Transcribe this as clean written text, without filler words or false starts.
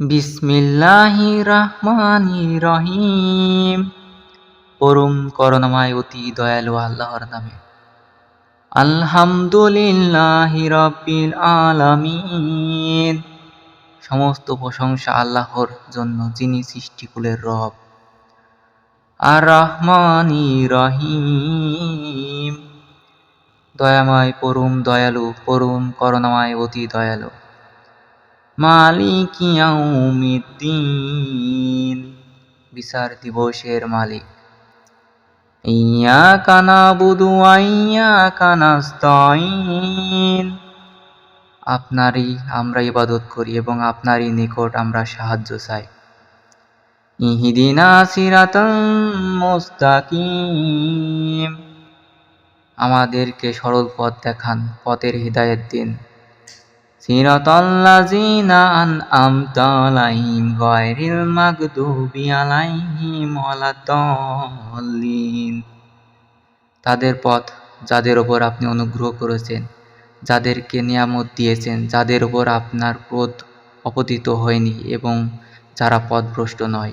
বিসমিল্লাহির রহমানির রহিম। পরম করুণাময় অতি দয়ালু আল্লাহর নামে। আলহামদুলিল্লাহি রাব্বিল আলামিন। সমস্ত প্রশংসা আল্লাহর জন্য, যিনি সৃষ্টিকুলের রব। আর রহমানির রহিম, দয়াময় পরম দয়ালু, পরম করুণাময় অতি দয়ালু। মালিক ইয়াউমিদ্দিন, বিচার দিবসের মালিক। ইয়াকা নাবুদু ওয়া ইয়াকা নাস্তাইন, আপনারই আমরা ইবাদত করি এবং আপনারই নিকট আমরা সাহায্য চাই। ইহদিনা সিরাতাল মুস্তাকিম, আমাদেরকে সরল পথ দেখান, পথের হিদায়াত দিন। সিরাতাল্লাযীনা আন'আমতা আলাইহিম গায়রিল মাগদুবি আলাইহিম ওয়ালাদ-দাল্লিন, তাদের পথ যাদের উপর আপনি অনুগ্রহ করেছেন, যাদেরকে নিয়ামত দিয়েছেন, যাদের উপর আপনার ক্রোধ অপতিত হয়নি এবং যারা পথভ্রষ্ট নয়।